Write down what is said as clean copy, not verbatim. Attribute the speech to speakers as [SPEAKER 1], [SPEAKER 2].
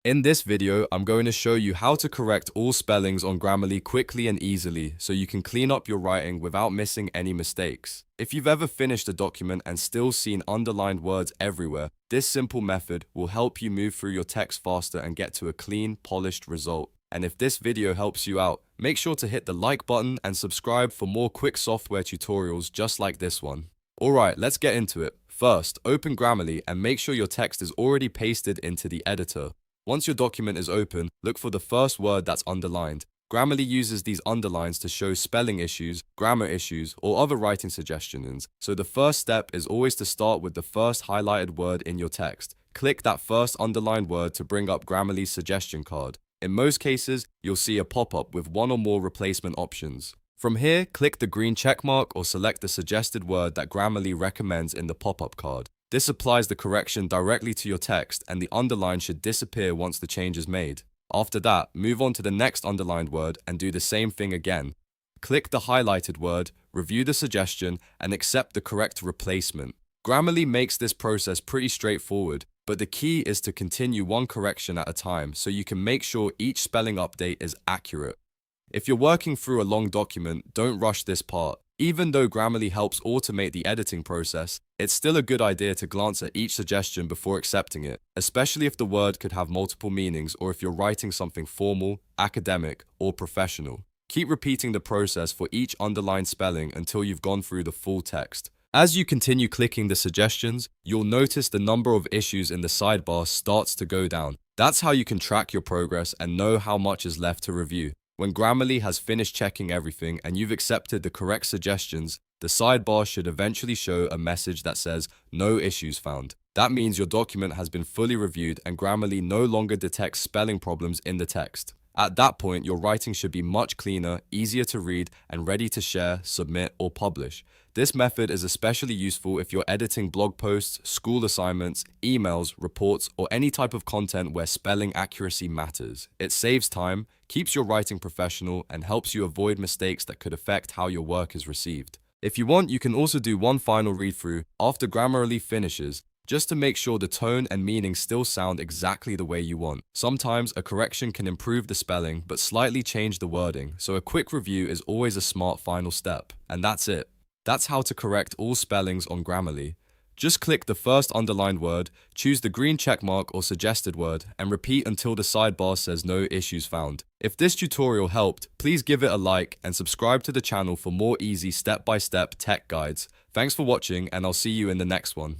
[SPEAKER 1] In this video, I'm going to show you how to correct all spellings on Grammarly quickly and easily so you can clean up your writing without missing any mistakes. If you've ever finished a document and still seen underlined words everywhere, this simple method will help you move through your text faster and get to a clean, polished result. And if this video helps you out, make sure to hit the like button and subscribe for more quick software tutorials just like this one. Alright, let's get into it. First, open Grammarly and make sure your text is already pasted into the editor. Once your document is open, look for the first word that's underlined. Grammarly uses these underlines to show spelling issues, grammar issues, or other writing suggestions, so the first step is always to start with the first highlighted word in your text. Click that first underlined word to bring up Grammarly's suggestion card. In most cases, you'll see a pop-up with one or more replacement options. From here, click the green checkmark or select the suggested word that Grammarly recommends in the pop-up card. This applies the correction directly to your text, and the underline should disappear once the change is made. After that, move on to the next underlined word and do the same thing again. Click the highlighted word, review the suggestion, and accept the correct replacement. Grammarly makes this process pretty straightforward, but the key is to continue one correction at a time so you can make sure each spelling update is accurate. If you're working through a long document, don't rush this part. Even though Grammarly helps automate the editing process, it's still a good idea to glance at each suggestion before accepting it, especially if the word could have multiple meanings or if you're writing something formal, academic, or professional. Keep repeating the process for each underlined spelling until you've gone through the full text. As you continue clicking the suggestions, you'll notice the number of issues in the sidebar starts to go down. That's how you can track your progress and know how much is left to review. When Grammarly has finished checking everything and you've accepted the correct suggestions, the sidebar should eventually show a message that says, "No issues found." That means your document has been fully reviewed and Grammarly no longer detects spelling problems in the text. At that point, your writing should be much cleaner, easier to read, and ready to share, submit, or publish. This method is especially useful if you're editing blog posts, school assignments, emails, reports, or any type of content where spelling accuracy matters. It saves time, keeps your writing professional, and helps you avoid mistakes that could affect how your work is received. If you want, you can also do one final read-through after Grammarly finishes, just to make sure the tone and meaning still sound exactly the way you want. Sometimes a correction can improve the spelling but slightly change the wording, so a quick review is always a smart final step. And that's it. That's how to correct all spellings on Grammarly. Just click the first underlined word, choose the green checkmark or suggested word, and repeat until the sidebar says "No issues found." If this tutorial helped, please give it a like and subscribe to the channel for more easy step-by-step tech guides. Thanks for watching, and I'll see you in the next one.